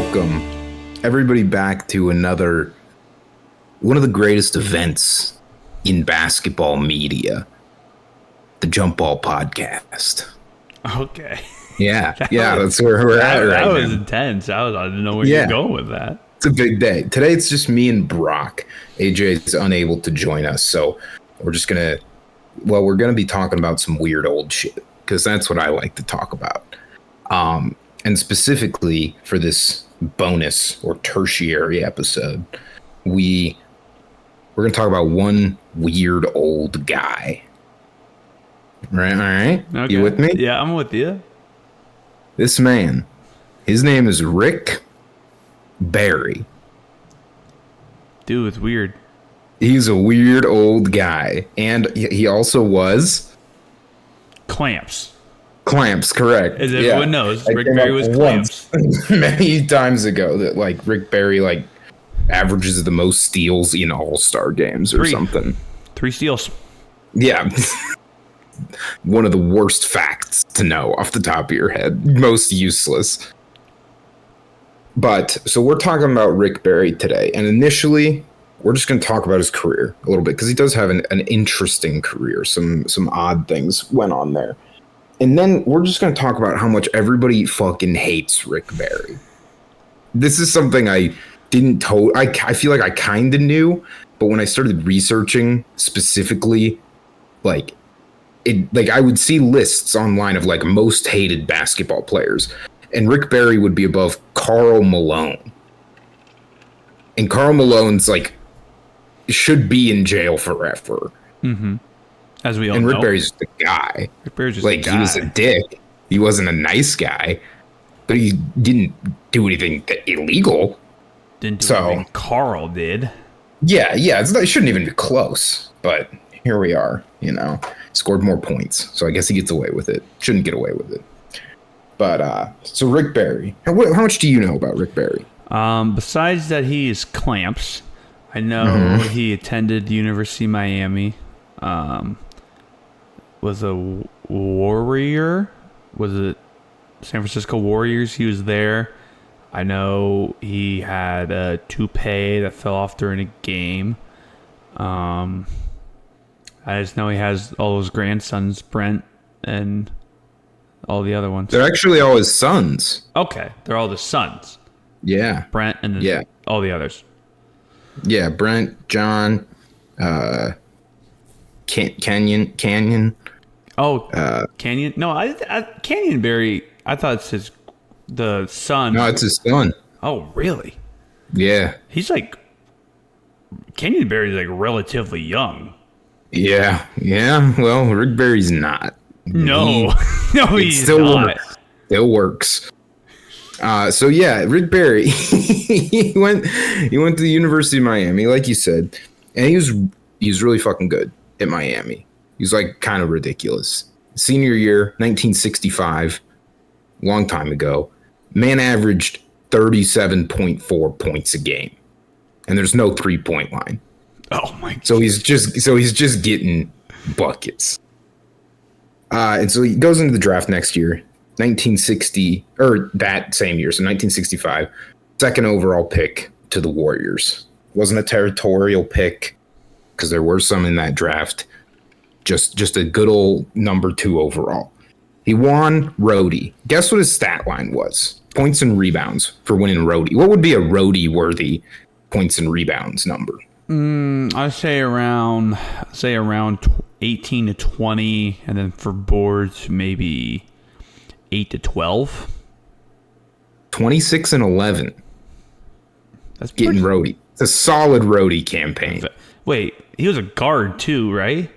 welcome everybody back to one of the greatest events in basketball media, the Jump Ball Podcast. Okay. Yeah, that's where we're at right now. That was intense. I didn't know where you were going with that. It's a big day. Today it's just me and Brock. AJ is unable to join us, so we're gonna be talking about some weird old shit, because that's what I like to talk about. And specifically for this bonus or tertiary episode, we're going to talk about one weird old guy. Right? All right. Okay. You with me? Yeah, I'm with you. This man, his name is Rick Barry. Dude, it's weird. He's a weird old guy. And he also was... Clamps, correct. As everyone knows, Rick Barry was Clamps. Many times ago that Rick Barry averages the most steals in All-Star games or something. 3 steals. Yeah. One of the worst facts to know off the top of your head. Most useless. But so we're talking about Rick Barry today, and initially we're just going to talk about his career a little bit, because he does have an interesting career. Some odd things went on there. And then we're just going to talk about how much everybody fucking hates Rick Barry. This is something I didn't I feel like I kind of knew, but when I started researching specifically, I would see lists online of most hated basketball players, and Rick Barry would be above Karl Malone. And Karl Malone's should be in jail forever. Mm-hmm. As we all know. And Rick Barry's just a guy. Rick Barry's just a guy. He was a dick. He wasn't a nice guy, but he didn't do anything illegal. Didn't do anything Carl did. Yeah. It shouldn't even be close, but here we are, Scored more points, so I guess he gets away with it. Shouldn't get away with it. But, so Rick Barry. How much do you know about Rick Barry? Besides that he is Clamps, I know he attended University of Miami. Was a Warrior. Was it San Francisco Warriors? He was there. I know he had a toupee that fell off during a game. I just know he has all those grandsons, Brent and all the other ones. They're actually all his sons. Okay, they're all the sons. Yeah. Brent and then all the others. Yeah, Brent, John, Canyon. Oh, Canyon. No, Canyon Barry. I thought it's the son. No, it's his son. Oh, really? Yeah. He's Canyon Barry's relatively young. Yeah. Well, Rick Barry's not. No, he's still not. Still works. So yeah, Rick Barry. he went to the University of Miami, like you said, and he was really fucking good at Miami. He was kind of ridiculous. Senior year, 1965, long time ago, man averaged 37.4 points a game, and there's no 3-point line. Oh my! So he's just getting buckets. And so he goes into the draft next year, 1960, or that same year, so 1965, second overall pick to the Warriors. Wasn't a territorial pick, because there were some in that draft. Just a good old number 2 overall. He won Rhodey. Guess what his stat line was? Points and rebounds for winning Rhodey. What would be a Rhodey-worthy points and rebounds number? I'd say around 18 to 20, and then for boards, maybe 8 to 12. 26 and 11. That's getting Rhodey. It's a solid Rhodey campaign. Wait, he was a guard too, right?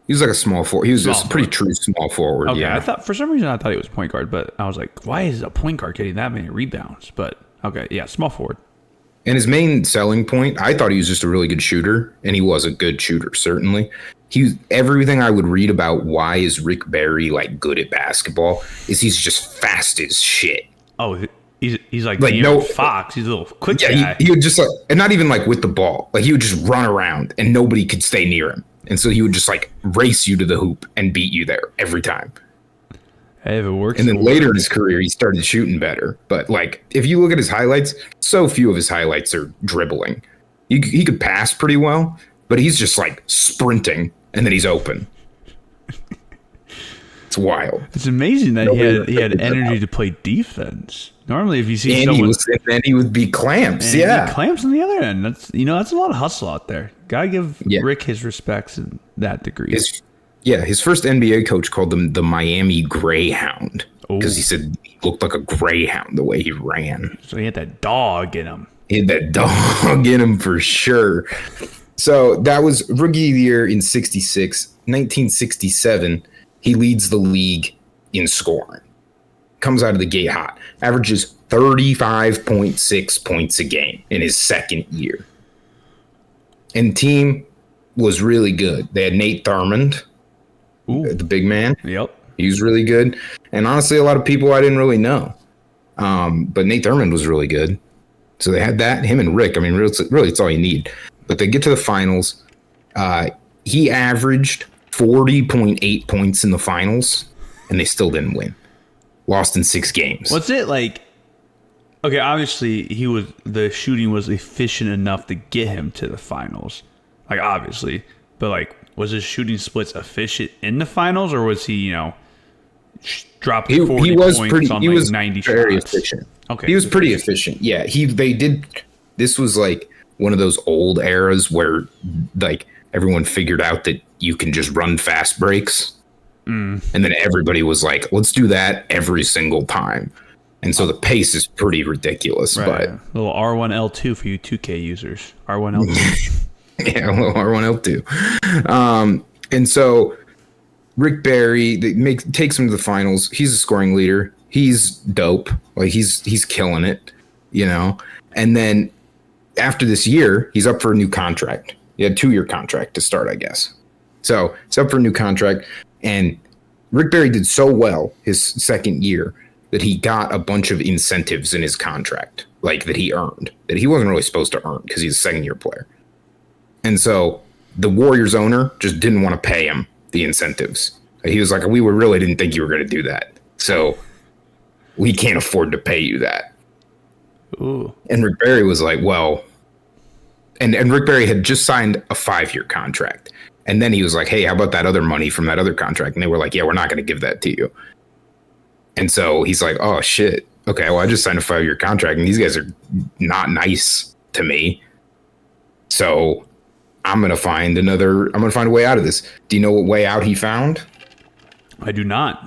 He was a small forward. He was a pretty true small forward. Okay, yeah. I thought for some reason he was point guard, but I was like, why is a point guard getting that many rebounds? But okay, yeah, small forward. And his main selling point, I thought he was just a really good shooter, and he was a good shooter, certainly. Everything I would read about why is Rick Barry good at basketball is he's just fast as shit. Oh, he's like no Fox. He's a little quick guy. He would just and not even with the ball. He would just run around and nobody could stay near him. And so he would just race you to the hoop and beat you there every time. Hey, if it works. And then later in his career, he started shooting better. But like, if you look at his highlights, so few of his highlights are dribbling. He could pass pretty well, but he's just like sprinting and then he's open. It's wild. It's amazing that he had energy to play defense. Normally, if you see And someone, he would be clamps. and Yeah. he clamps on the other end. That's a lot of hustle out there. Gotta give Rick his respects in that degree. His first NBA coach called him the Miami Greyhound because he said he looked like a greyhound the way he ran. So he had that dog in him. He had that dog in him for sure. So that was Rookie of the Year in 66. 1967, he leads the league in scoring. Comes out of the gate hot. Averages 35.6 points a game in his second year. And the team was really good. They had Nate Thurmond, the big man. Yep. He was really good. And honestly, a lot of people I didn't really know. But Nate Thurmond was really good. So they had that, him and Rick. I mean, really, it's all you need. But they get to the finals. He averaged 40.8 points in the finals, and they still didn't win. Lost in 6 games. What's it like? Okay, obviously the shooting was efficient enough to get him to the finals. Like obviously, but like was his shooting splits efficient in the finals, or was he dropping 40 points on he like was 90 very shots? efficient. Okay, he was pretty efficient. Yeah, this was like one of those old eras where like everyone figured out that you can just run fast breaks. And then everybody was like, let's do that every single time. And so the pace is pretty ridiculous. Right. But A little R1L2 for you 2K users. R1L2. yeah, a little R1L2. And so Rick Barry takes him to the finals. He's a scoring leader. He's dope. Like he's killing it, you know. And then after this year, he's up for a new contract. He had a 2-year contract to start, I guess. So it's up for a new contract. And Rick Barry did so well his second year that he got a bunch of incentives in his contract, like that he earned, that he wasn't really supposed to earn because he's a second-year player. And so the Warriors owner just didn't want to pay him the incentives. He was like, we really didn't think you were going to do that. So we can't afford to pay you that. Ooh. And Rick Barry was like, well, and Rick Barry had just signed a 5-year contract. And then he was like, hey, how about that other money from that other contract? And they were like, yeah, we're not going to give that to you. And so he's like, oh, shit. Okay, well, I just signed a 5-year contract, and these guys are not nice to me. So I'm going to find a way out of this. Do you know what way out he found? I do not.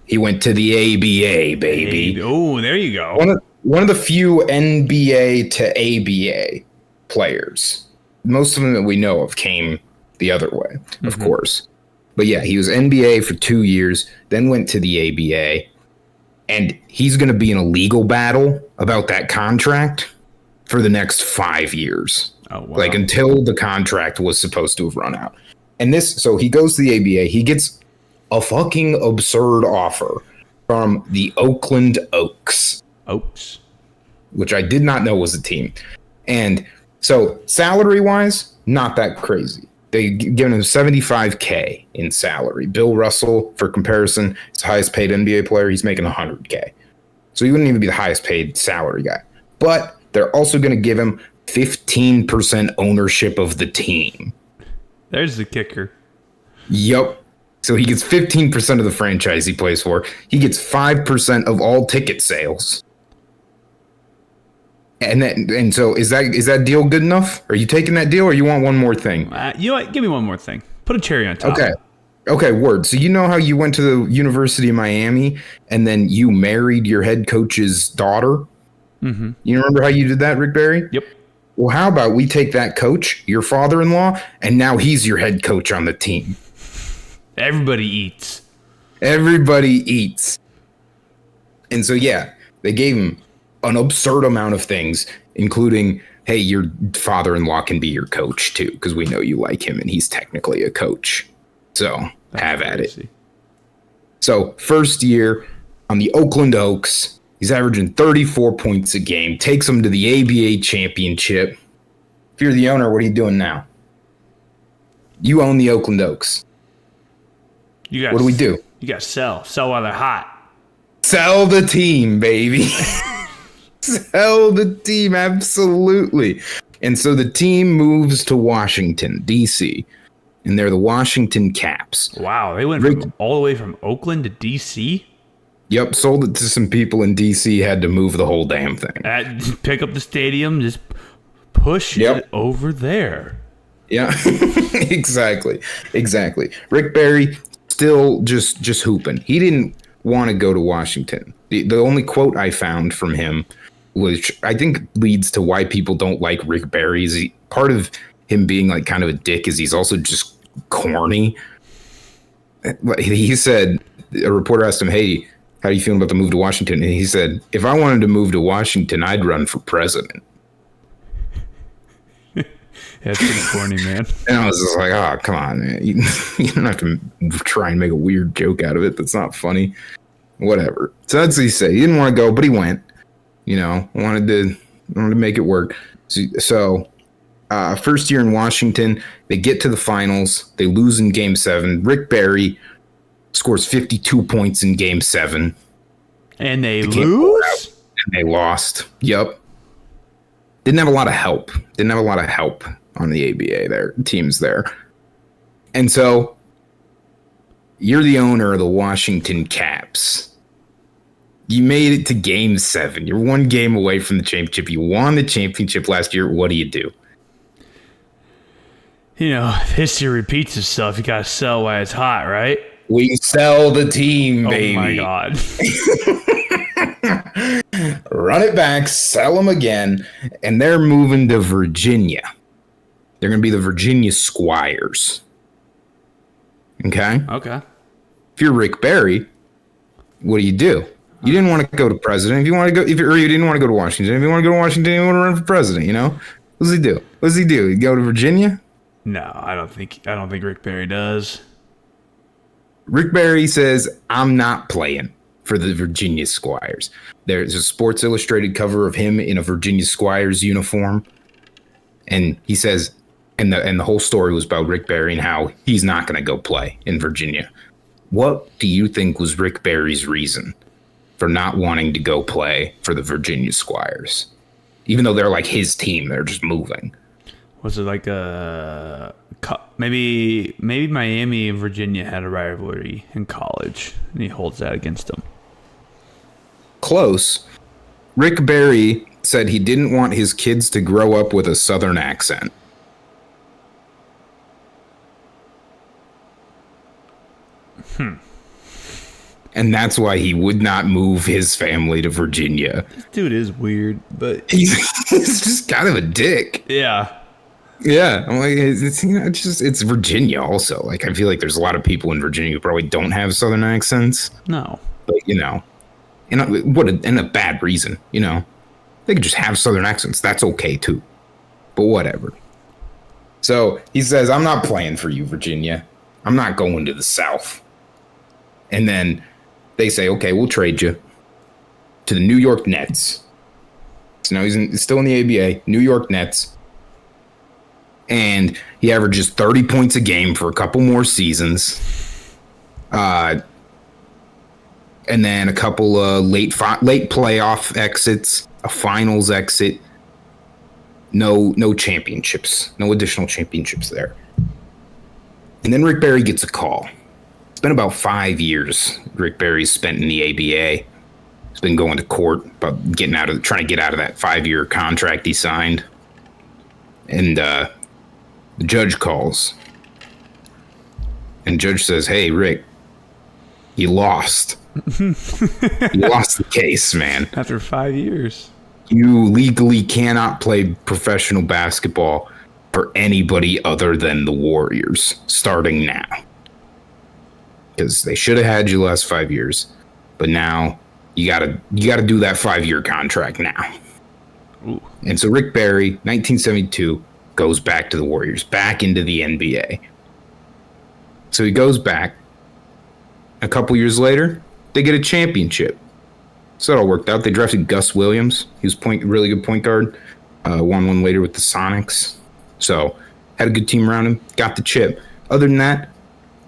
He went to the ABA, baby. Oh, there you go. One of the few NBA to ABA players. Most of them that we know of came the other way, of course. But yeah, he was NBA for 2 years, then went to the ABA, and he's going to be in a legal battle about that contract for the next 5 years. Oh, wow. Like until the contract was supposed to have run out. And so he goes to the ABA, he gets a fucking absurd offer from the Oakland Oaks. Oaks. Which I did not know was a team. And so salary-wise, not that crazy. They given him $75K in salary. Bill Russell, for comparison, is the highest paid NBA player. He's making $100K. So he wouldn't even be the highest paid salary guy. But they're also going to give him 15% ownership of the team. There's the kicker. Yep. So he gets 15% of the franchise he plays for. He gets 5% of all ticket sales. And so is that deal good enough? Are you taking that deal, or you want one more thing? You know what? Give me one more thing. Put a cherry on top. Okay, word. So you know how you went to the University of Miami and then you married your head coach's daughter? Mm-hmm. You remember how you did that, Rick Barry? Yep. Well, how about we take that coach, your father-in-law, and now he's your head coach on the team. Everybody eats. Everybody eats. And so, yeah, they gave him an absurd amount of things, including, hey, your father-in-law can be your coach too, because we know you like him and he's technically a coach. So have at it. So first year on the Oakland Oaks, he's averaging 34 points a game, takes him to the ABA championship. If you're the owner, what are you doing now? You own the Oakland Oaks. You guys, what do we do? You got to sell while they're hot. Sell the team, baby. Sell the team, absolutely. And so the team moves to Washington, D.C., and they're the Washington Caps. Wow, they went all the way from Oakland to D.C.? Yep, sold it to some people in D.C., had to move the whole damn thing. Pick up the stadium, just push it over there. Yeah, exactly. Rick Barry still just hooping. He didn't want to go to Washington. The only quote I found from him, which I think leads to why people don't like Rick Barry, is part of him being like kind of a dick is he's also just corny. He said, a reporter asked him, "Hey, how do you feel about the move to Washington?" And he said, "If I wanted to move to Washington, I'd run for president." That's pretty corny, man. And I was just like, oh, come on, man. You don't have to try and make a weird joke out of it that's not funny. Whatever. So that's what he said. He didn't want to go, but he went. Wanted to make it work. So first year in Washington, they get to the finals. They lose in Game 7. Rick Barry scores 52 points in Game 7. And they lose? And they lost. Yep. Didn't have a lot of help. On the ABA teams there. And so you're the owner of the Washington Caps. You made it to Game 7. You're one game away from the championship. You won the championship last year. What do? If history repeats itself, you got to sell while it's hot, right? We sell the team, baby. Oh, my God. Run it back, sell them again, and they're moving to Virginia. They're going to be the Virginia Squires. Okay? Okay. If you're Rick Barry, what do? You didn't want to go to president. You didn't want to go to Washington. If you want to go to Washington, you want to run for president, What does he do? You go to Virginia? No, I don't think Rick Barry does. Rick Barry says, I'm not playing for the Virginia Squires. There's a Sports Illustrated cover of him in a Virginia Squires uniform. And he says, and the whole story was about Rick Barry and how he's not going to go play in Virginia. What do you think was Rick Barry's reason for not wanting to go play for the Virginia Squires? Even though they're like his team, they're just moving. Was it like maybe Miami and Virginia had a rivalry in college, and he holds that against them? Close. Rick Barry said he didn't want his kids to grow up with a Southern accent. And that's why he would not move his family to Virginia. This dude is weird, but he's just kind of a dick. Yeah. Yeah, I'm like, it's Virginia also. Like, I feel like there's a lot of people in Virginia who probably don't have Southern accents. No. But, and a bad reason, They could just have Southern accents. That's okay, too. But whatever. So he says, I'm not playing for you, Virginia. I'm not going to the South. And then they say, okay, we'll trade you to the New York Nets. So now he's still in the ABA, New York Nets. And he averages 30 points a game for a couple more seasons. And then a couple of late playoff exits, a finals exit. No championships, no additional championships there. And then Rick Barry gets a call. It's been about 5 years Rick Barry's spent in the ABA. He's been going to court about trying to get out of that 5-year contract he signed. And the judge calls. And the judge says, hey, Rick, you lost. You lost the case, man. After 5 years. You legally cannot play professional basketball for anybody other than the Warriors starting now. Because they should have had you the last 5 years, but now you gotta do that 5-year contract now. Ooh. And so Rick Barry, 1972, goes back to the Warriors, back into the NBA. So he goes back. A couple years later, they get a championship. So it all worked out. They drafted Gus Williams. He was really good point guard. Won one later with the Sonics. So had a good team around him. Got the chip. Other than that,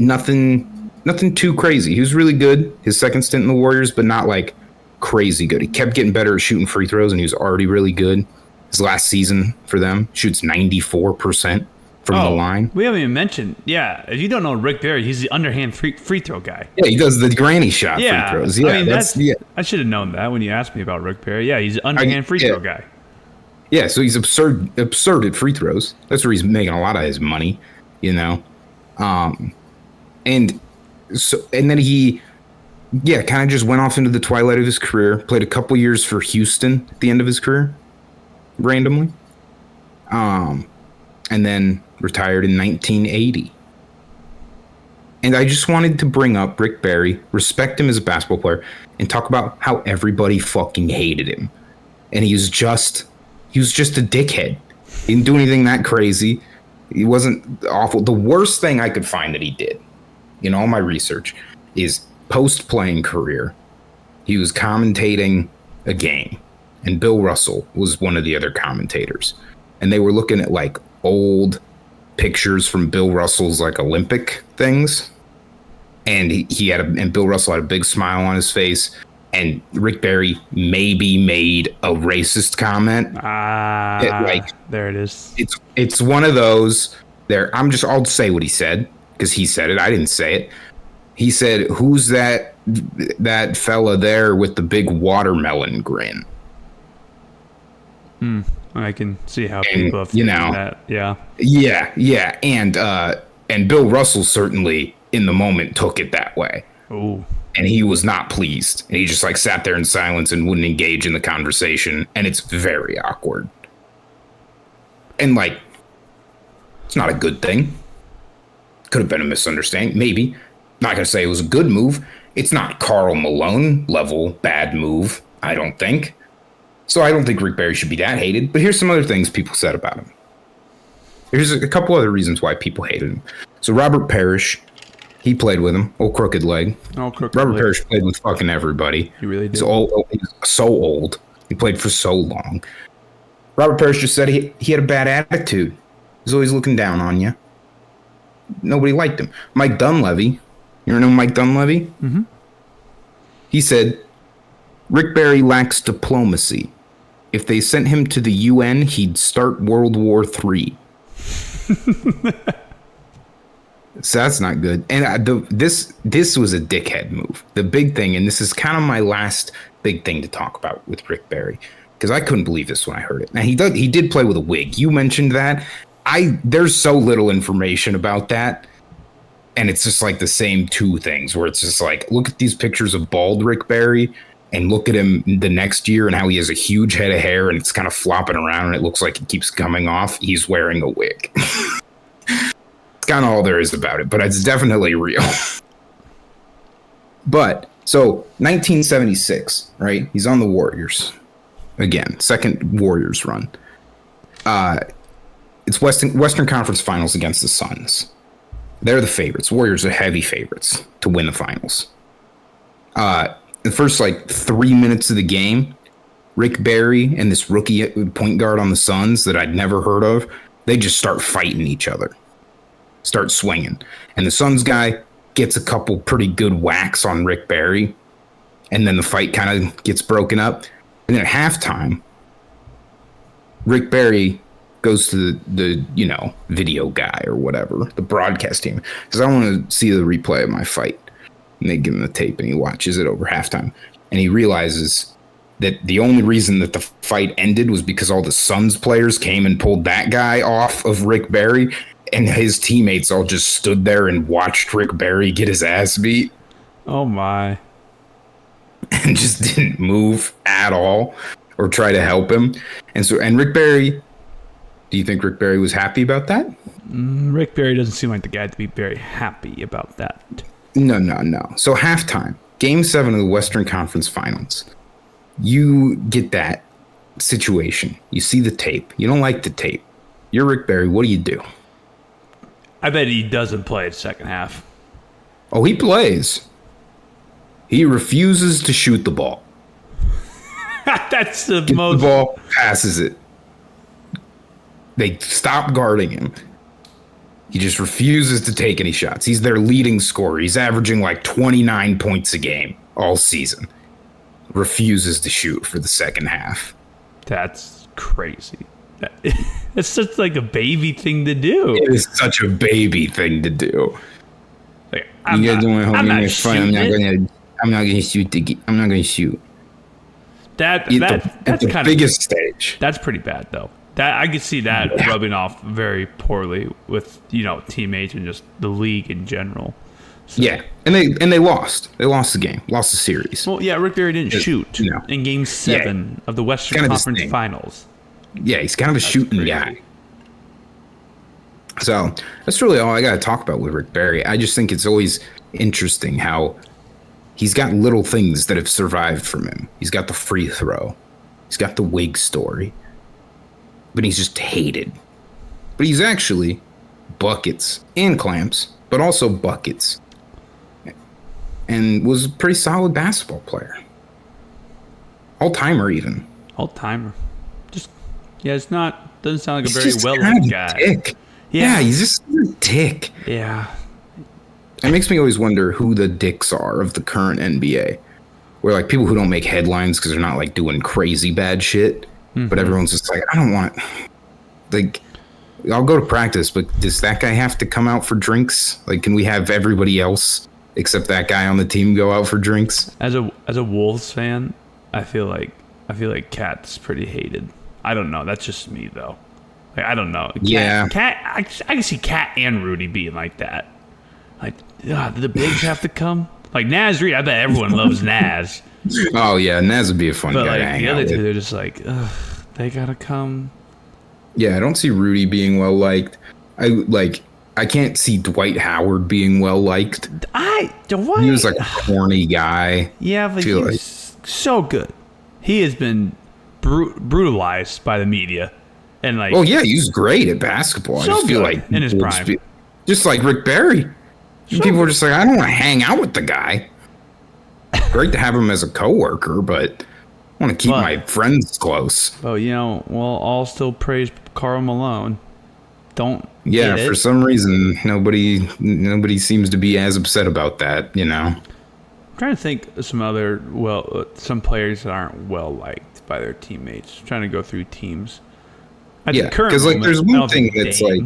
nothing nothing too crazy. He was really good his second stint in the Warriors, but not like crazy good. He kept getting better at shooting free throws, and he was already really good. His last season for them, shoots 94% from the line. We haven't even mentioned, if you don't know Rick Barry, he's the underhand free throw guy. Yeah, he does the granny shot free throws. Yeah, I mean, I should have known that when you asked me about Rick Barry. Yeah, he's an underhand free throw guy. Yeah, so he's absurd at free throws. That's where he's making a lot of his money, you know. And then he kind of just went off into the twilight of his career, played a couple years for Houston at the end of his career, randomly. And then retired in 1980. And I just wanted to bring up Rick Barry, respect him as a basketball player, and talk about how everybody fucking hated him. And he was just a dickhead. He didn't do anything that crazy. He wasn't awful. The worst thing I could find that he did in all my research is post-playing career. He was commentating a game, and Bill Russell was one of the other commentators. And they were looking at like old pictures from Bill Russell's like Olympic things. And and Bill Russell had a big smile on his face. And Rick Barry maybe made a racist comment. There it is. It's one of those there. I'll say what he said because he said it. I didn't say it. He said, "Who's that fella there with the big watermelon grin?" I can see how people have that. Yeah. Yeah. And Bill Russell certainly in the moment took it that way. Oh. And he was not pleased. And he just like sat there in silence and wouldn't engage in the conversation. And it's very awkward. And like, it's not a good thing. Could have been a misunderstanding. Maybe. Not going to say it was a good move. It's not Karl Malone level bad move, I don't think. So I don't think Rick Barry should be that hated. But here's some other things people said about him. Here's a couple other reasons why people hated him. So Robert Parrish, he played with him. Old crooked leg. Robert Parrish played with fucking everybody. He really did. He's so old. He played for so long. Robert Parrish just said he had a bad attitude. He was always looking down on you. Nobody liked him. Mike Dunleavy. You know Mike Dunleavy? Mm-hmm. He said, Rick Barry lacks diplomacy. If they sent him to the UN, he'd start World War III. So that's not good. And this was a dickhead move. The big thing, and this is kind of my last big thing to talk about with Rick Barry, because I couldn't believe this when I heard it. Now he did play with a wig. You mentioned that. There's so little information about that. And it's just like the same two things where it's just like, look at these pictures of bald Rick Barry and look at him the next year and how he has a huge head of hair and it's kind of flopping around and it looks like it keeps coming off. He's wearing a wig. It's kind of all there is about it, but it's definitely real. But so 1976, right? He's on the Warriors again, second Warriors run. It's Western Conference Finals against the Suns. They're the favorites. Warriors are heavy favorites to win the finals. The first 3 minutes of the game, Rick Barry and this rookie point guard on the Suns that I'd never heard of, they just start fighting each other, start swinging. And the Suns guy gets a couple pretty good whacks on Rick Barry, and then the fight kind of gets broken up. And then at halftime, Rick Barry goes to the video guy or whatever, the broadcast team, says, I want to see the replay of my fight. And they give him the tape and he watches it over halftime. And he realizes that the only reason that the fight ended was because all the Suns players came and pulled that guy off of Rick Barry. And his teammates all just stood there and watched Rick Barry get his ass beat. Oh, my. And just didn't move at all or try to help him. And Rick Barry, do you think Rick Barry was happy about that? Rick Barry doesn't seem like the guy to be very happy about that. No. So halftime, Game 7 of the Western Conference Finals. You get that situation. You see the tape. You don't like the tape. You're Rick Barry. What do? I bet he doesn't play the second half. Oh, he plays. He refuses to shoot the ball. That's the Gets most. The ball, passes it. They stop guarding him. He just refuses to take any shots. He's their leading scorer. He's averaging like 29 points a game all season. Refuses to shoot for the second half. That's crazy. It's such like a baby thing to do. It is such a baby thing to do. Like, I'm not gonna shoot. I'm not gonna shoot. That's the kind biggest stage. That's pretty bad though. That I could see that rubbing off very poorly with teammates and just the league in general. So, yeah, and they lost. They lost the game. Lost the series. Well, yeah, Rick Barry didn't shoot in Game 7 of the Western Conference Finals. Yeah, he's kind of a shooting guy. So that's really all I got to talk about with Rick Barry. I just think it's always interesting how he's got little things that have survived from him. He's got the free throw. He's got the wig story. But he's just hated. But he's actually buckets and clamps, but also buckets. And was a pretty solid basketball player. All-timer even. All-timer. It's not, doesn't sound like a very well-liked guy. Tick. Yeah, he's just a tick. Yeah. It makes me always wonder who the dicks are of the current NBA. Where like people who don't make headlines because they're not like doing crazy bad shit. Mm-hmm. But everyone's just like, I don't want, like, I'll go to practice, but does that guy have to come out for drinks? Like, can we have everybody else except that guy on the team go out for drinks? As a Wolves fan, I feel like Cat's pretty hated. I don't know. That's just me though. Like, I don't know. Cat. I can see Cat and Rudy being like that. Like, the bigs have to come. Like Naz Reid, I bet everyone loves Naz. Oh yeah, Naz would be a fun guy. But to like hang the out other with. two, they're just like, ugh, they gotta come. Yeah, I don't see Rudy being well liked. I can't see Dwight Howard being well liked. Dwight. He was like a corny guy. Yeah, but he's so good. He has been brutalized by the media, and like. Oh yeah, he's great at basketball. So I just feel good like in his prime. Just like Rick Barry. People were just like, I don't want to hang out with the guy. Great to have him as a coworker, but I want to keep my friends close. Oh, I'll still praise Karl Malone. Don't. Yeah, for some reason, nobody seems to be as upset about that. I'm trying to think of some players that aren't well liked by their teammates. I'm trying to go through teams. Because like there's one thing that's like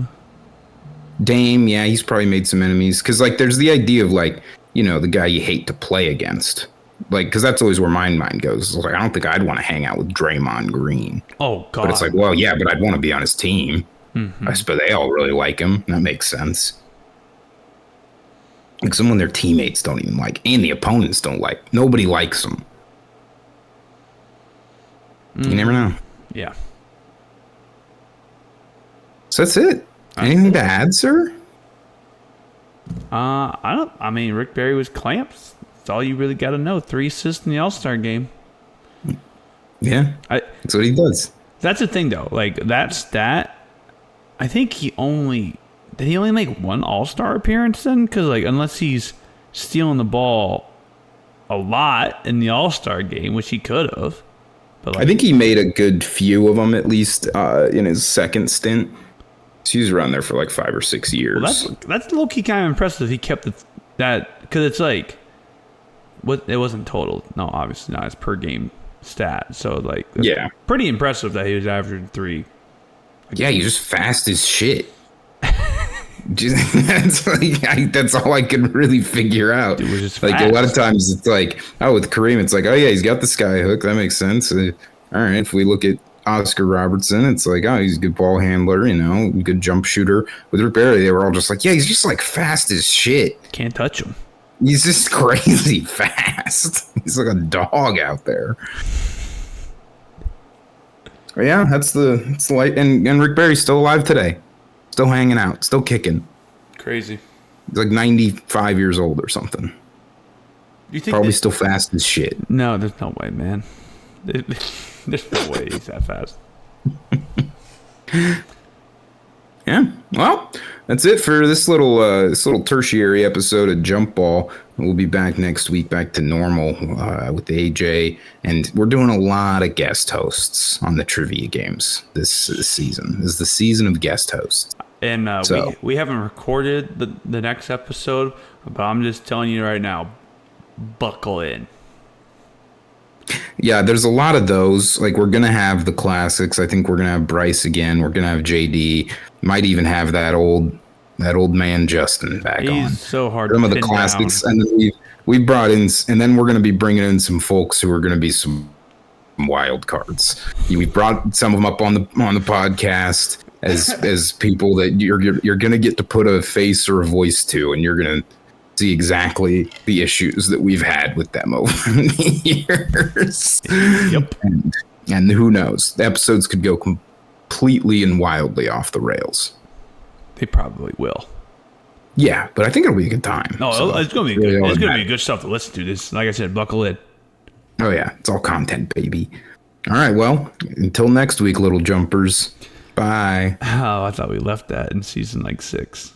Dame. Yeah, he's probably made some enemies. Because like there's the idea of like the guy you hate to play against. Like, because that's always where my mind goes. Like, I don't think I'd want to hang out with Draymond Green. Oh God! But it's like, well, yeah, but I'd want to be on his team. Mm-hmm. I suppose they all really like him. That makes sense. Like someone their teammates don't even like, and the opponents don't like. Nobody likes them. Mm. You never know. Yeah. So that's it. Anything to add, sir? I mean, Rick Barry was clamps. That's all you really got to know. 3 assists in the All-Star game. Yeah. That's what he does. That's the thing, though. Like, that stat, I think did he only make one All-Star appearance then? Because, like, unless he's stealing the ball a lot in the All-Star game, which he could have. But like, I think he made a good few of them, at least, in his second stint. So he was around there for like 5 or 6 years. Well, that's low-key kind of impressive. He kept that, because it's like, it wasn't total. No, obviously not. It's per game stat. So like, yeah, pretty impressive that he was averaging 3. Yeah, he's just fast as shit. That's all I could really figure out. It was just like fast. A lot of times it's like, with Kareem, it's like, oh yeah, he's got the sky hook. That makes sense. All right, if we look at Oscar Robertson, it's like, oh, he's a good ball handler, good jump shooter. With Rick Barry, they were all just like, yeah, he's just like fast as shit. Can't touch him. He's just crazy fast. He's like a dog out there. But yeah, it's the light. And Rick Barry's still alive today. Still hanging out. Still kicking. Crazy. He's like 95 years old or something. You think probably still fast as shit. No, there's no way, man. There's no way he's that fast. Yeah. Well, that's it for this little tertiary episode of Jump Ball. We'll be back next week, back to normal with AJ, and we're doing a lot of guest hosts on the trivia games this season. This is the season of guest hosts. And So we haven't recorded the next episode, but I'm just telling you right now, buckle in. yeah, there's a lot of those. Like we're gonna have the classics. I think we're gonna have Bryce again. We're gonna have JD. Might even have that old man Justin back on. He's so hard Some to of the pin classics, down. and then we brought in, and then we're gonna be bringing in some folks who are gonna be some wild cards. We brought some of them up on the podcast as people that you're gonna get to put a face or a voice to, and you're gonna see exactly the issues that we've had with them over the years. Yep. And who knows? The episodes could go completely and wildly off the rails. They probably will. Yeah, but I think it'll be a good time. No, So, it's gonna be really good. all It's that gonna be matters. good stuff to listen to. This, like I said, buckle in. Oh yeah, it's all content, baby. All right, well, until next week, little jumpers. Bye. Oh, I thought we left that in season like 6.